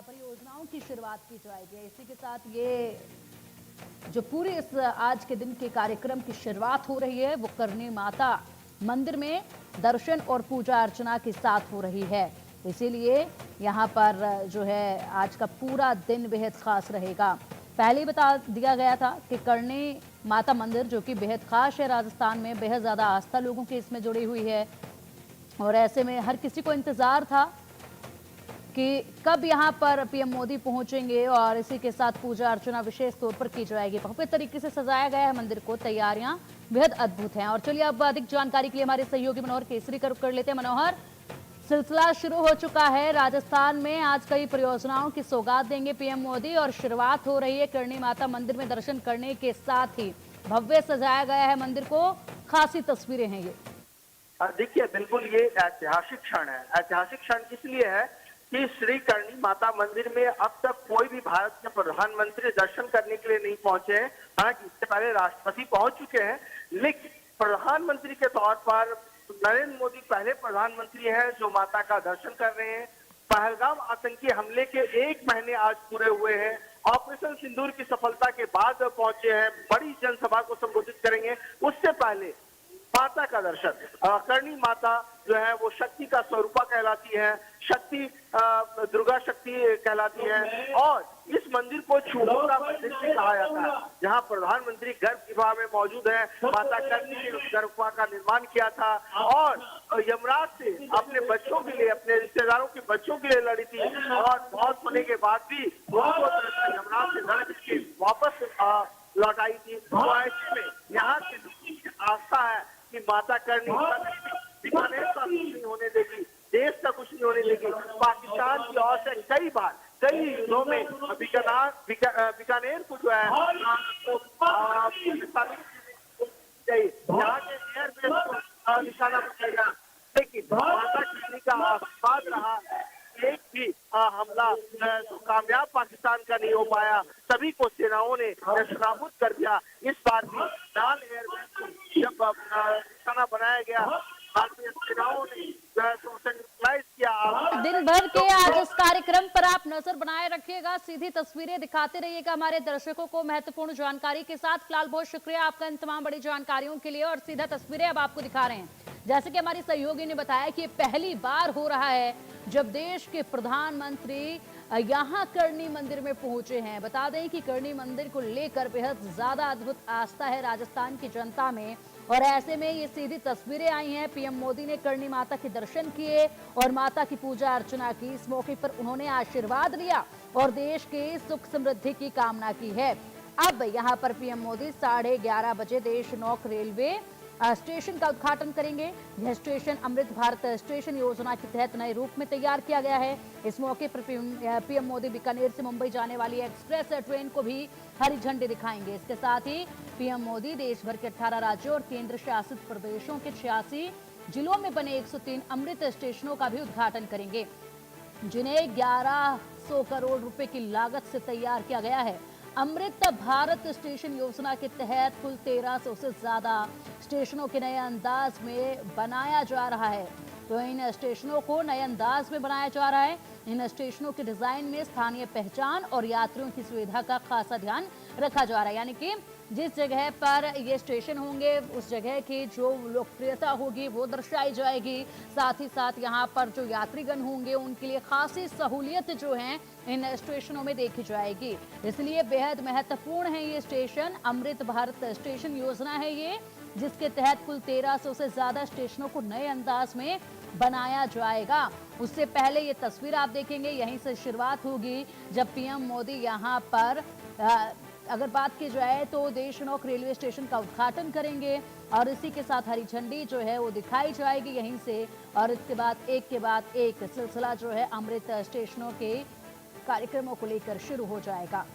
परियोजनाओं की शुरुआत की जाएगी। इसी के साथ ये जो पूरे इस आज के दिन के कार्यक्रम की शुरुआत हो रही है वो करणी माता मंदिर में दर्शन और पूजा अर्चना के साथ हो रही है। इसीलिए यहाँ पर जो है आज का पूरा दिन बेहद खास रहेगा। पहले ही बता दिया गया था कि करणी माता मंदिर जो कि बेहद खास है राजस्थान में, बेहद ज्यादा आस्था लोगों की इसमें जुड़ी हुई है और ऐसे में हर किसी को इंतजार था कि कब यहां पर पीएम मोदी पहुंचेंगे और इसी के साथ पूजा अर्चना विशेष तौर पर की जाएगी। भव्य तरीके से सजाया गया है मंदिर को, तैयारियां बेहद अद्भुत हैं। और चलिए अब अधिक जानकारी के लिए हमारे सहयोगी मनोहर केसरी का रुख कर लेते हैं। मनोहर, सिलसिला शुरू हो चुका है राजस्थान में, आज कई परियोजनाओं की सौगात देंगे पीएम मोदी और शुरुआत हो रही है करणी माता मंदिर में दर्शन करने के साथ ही भव्य सजाया गया है मंदिर को, खासी तस्वीरें हैं ये। देखिए, बिल्कुल ये ऐतिहासिक क्षण है। ऐतिहासिक क्षण इसलिए है कि श्री करणी माता मंदिर में अब तक कोई भी भारत के प्रधानमंत्री दर्शन करने के लिए नहीं पहुंचे हैं। हालांकि इससे पहले राष्ट्रपति पहुंच चुके हैं, लेकिन प्रधानमंत्री के तौर पर नरेंद्र मोदी पहले प्रधानमंत्री हैं जो माता का दर्शन कर रहे हैं। पहलगाम आतंकी हमले के 1 महीने आज पूरे हुए हैं। ऑपरेशन सिंदूर की सफलता के बाद पहुंचे हैं, बड़ी जनसभा को संबोधित करेंगे। उससे पहले माता का दर्शन, करणी माता जो है वो शक्ति का स्वरूपा कहलाती है, शक्ति दुर्गा शक्ति कहलाती है और इस मंदिर को चूहों मंदिर भी कहा जाता है। जहां प्रधानमंत्री गर्भगृह में मौजूद है, माता करणी ने उस गर्भगृह का निर्माण किया था और यमराज से अपने बच्चों के लिए, अपने रिश्तेदारों के बच्चों के लिए लड़ी थी और बहुत होने के बाद भी उसको यमराज से लड़ के वापस लौटाई थी। तो ऐसे में यहाँ की आस्था है कि माता करणी बीकानेर का कुछ नहीं होने देगी, देश का कुछ नहीं होने देगी। पाकिस्तान की ओर से कई बार कई युद्धों में बीकानेर को जो है यहाँ के एयरबेस को निशाना बनाएगा, लेकिन माता करणी का आशीर्वाद रहा। एक भी हमला तो कामयाब पाकिस्तान का नहीं हो पाया, सभी को सेनाओं ने नाबूद कर दिया। इस बार भी लाल एयरबेस जब निशाना बनाया गया, भारतीय सेनाओं ने किया। दिन भर के आज इस कार्यक्रम पर आप नजर बनाए रखिएगा, सीधी तस्वीरें दिखाते रहिएगा हमारे दर्शकों को महत्वपूर्ण जानकारी के साथ। फिलहाल बहुत शुक्रिया आपका इन तमाम बड़ी जानकारियों के लिए और सीधा तस्वीरें अब आपको दिखा रहे हैं। जैसे कि हमारी सहयोगी ने बताया कि पहली बार हो रहा है जब देश के प्रधानमंत्री यहाँ करणी मंदिर में पहुंचे हैं। बता दें कि करणी मंदिर को लेकर बेहद ज्यादा अद्भुत आस्था है राजस्थान की जनता में और ऐसे में ये सीधी तस्वीरें आई हैं। पीएम मोदी ने करणी माता के दर्शन किए और माता की पूजा अर्चना की। इस मौके पर उन्होंने आशीर्वाद लिया और देश के सुख समृद्धि की कामना की है। अब यहाँ पर पीएम मोदी 11:30 बजे देश नौक रेलवे स्टेशन का उद्घाटन करेंगे। यह स्टेशन अमृत भारत स्टेशन योजना के तहत नए रूप में तैयार किया गया है। इस मौके पर पीएम मोदी बीकानेर से मुंबई जाने वाली एक्सप्रेस ट्रेन को भी हरी झंडी दिखाएंगे। इसके साथ ही पीएम मोदी देश भर के 18 राज्यों और केंद्र शासित प्रदेशों के 86 जिलों में बने 103 अमृत स्टेशनों का भी उद्घाटन करेंगे, जिन्हें 1100 करोड़ रुपए की लागत से तैयार किया गया है। अमृत भारत स्टेशन योजना के तहत कुल 1300 से ज्यादा स्टेशनों के नए अंदाज में बनाया जा रहा है। तो इन स्टेशनों को नए अंदाज में बनाया जा रहा है। इन स्टेशनों के डिजाइन में स्थानीय पहचान और यात्रियों की सुविधा का खासा ध्यान रखा जा रहा है, यानी कि जिस जगह पर ये स्टेशन होंगे उस जगह की जो लोकप्रियता होगी वो दर्शाई जाएगी। साथ ही साथ यहाँ पर जो यात्रीगण होंगे उनके लिए खासी सहूलियत जो है इन स्टेशनों में देखी जाएगी। इसलिए बेहद महत्वपूर्ण है ये स्टेशन। अमृत भारत स्टेशन योजना है ये, जिसके तहत कुल 1300 से ज्यादा स्टेशनों को नए अंदाज में बनाया जाएगा। उससे पहले ये तस्वीर आप देखेंगे, यहीं से शुरुआत होगी जब पीएम मोदी यहाँ पर अगर बात की जाए तो देशनौक रेलवे स्टेशन का उद्घाटन करेंगे और इसी के साथ हरी झंडी जो है वो दिखाई जाएगी यहीं से और इसके बाद एक के बाद एक सिलसिला जो है अमृत स्टेशनों के कार्यक्रमों को लेकर शुरू हो जाएगा।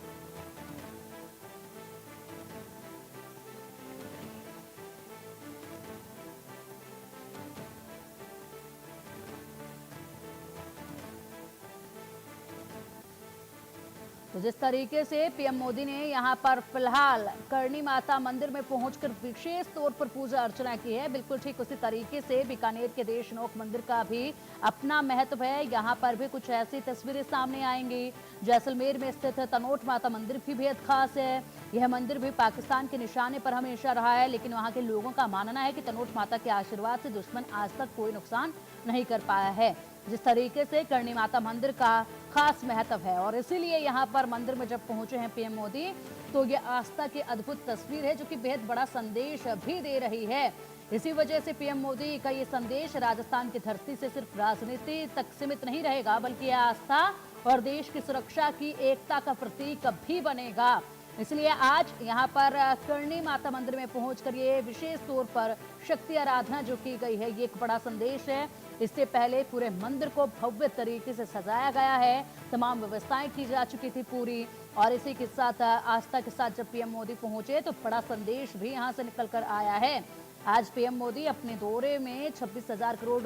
तो जिस तरीके से पीएम मोदी ने यहां पर फिलहाल करणी माता मंदिर में पहुंचकर विशेष तौर पर पूजा अर्चना की है, बिल्कुल ठीक उसी तरीके से बीकानेर के देशनोक मंदिर का भी अपना महत्व है। यहां पर भी कुछ ऐसी तस्वीरें सामने आएंगी। जैसलमेर में स्थित तनोट माता मंदिर भी बेहद खास है। यह मंदिर भी पाकिस्तान के निशाने पर हमेशा रहा है, लेकिन वहां के लोगों का मानना है कि तनोट माता के आशीर्वाद से दुश्मन आज तक कोई नुकसान नहीं कर पाया है। जिस तरीके से करणी माता मंदिर का खास महत्व है और इसीलिए यहाँ पर मंदिर में जब पहुंचे हैं पीएम मोदी, तो ये आस्था की अद्भुत तस्वीर है जो कि बेहद बड़ा संदेश भी दे रही है। इसी वजह से पीएम मोदी का ये संदेश राजस्थान की धरती से सिर्फ राजनीति तक सीमित नहीं रहेगा, बल्कि यह आस्था और देश की सुरक्षा की एकता का प्रतीक भी बनेगा। इसलिए आज यहाँ पर करणी माता मंदिर में पहुंचकर ये विशेष तौर पर शक्ति आराधना जो की गई है, ये एक बड़ा संदेश है। इससे पहले पूरे मंदिर को भव्य तरीके से सजाया गया है, तमाम व्यवस्थाएं की जा चुकी थी पूरी, और इसी के साथ आस्था के साथ जब पीएम मोदी पहुंचे तो बड़ा संदेश भी यहां से निकल कर आया है। आज पीएम मोदी अपने दौरे में 26,000 करोड़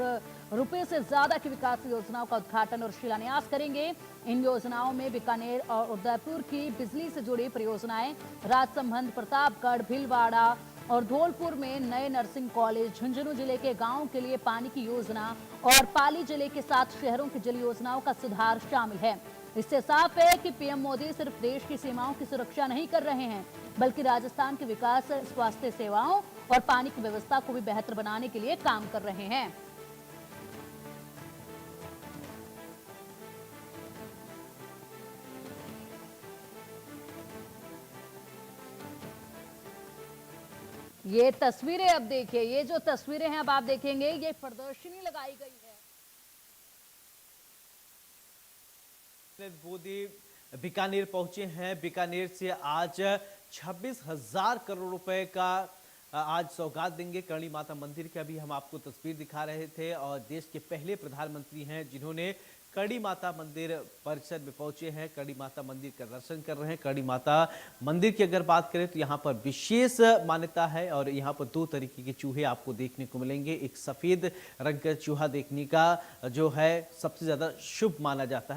रुपए से ज्यादा की विकास योजनाओं का उद्घाटन और शिलान्यास करेंगे। इन योजनाओं में बीकानेर और उदयपुर की बिजली से जुड़ी परियोजनाएं, राजसमंद, प्रतापगढ़, भीलवाड़ा और धौलपुर में नए नर्सिंग कॉलेज, झुंझुनू जिले के गांवों के लिए पानी की योजना और पाली जिले के 7 शहरों की जल योजनाओं का सुधार शामिल है। इससे साफ है कि पीएम मोदी सिर्फ देश की सीमाओं की सुरक्षा नहीं कर रहे हैं, बल्कि राजस्थान के विकास, स्वास्थ्य सेवाओं और पानी की व्यवस्था को भी बेहतर बनाने के लिए काम कर रहे हैं। ये तस्वीरें अब देखिए, ये जो तस्वीरें हैं अब आप देखेंगे, ये प्रदर्शनी लगाई गई है। मोदी बीकानेर पहुंचे हैं। बीकानेर से आज 26,000 करोड़ रुपए का आज सौगात देंगे। करणी माता मंदिर की अभी हम आपको तस्वीर दिखा रहे थे और देश के पहले प्रधानमंत्री हैं जिन्होंने करणी माता मंदिर परिसर में पहुंचे हैं, करणी माता मंदिर का दर्शन कर रहे हैं। करणी माता मंदिर की अगर बात करें तो यहाँ पर विशेष मान्यता है और यहाँ पर 2 तरीके के चूहे आपको देखने को मिलेंगे। एक सफेद रंग का चूहा देखने का जो है सबसे ज्यादा शुभ माना जाता है।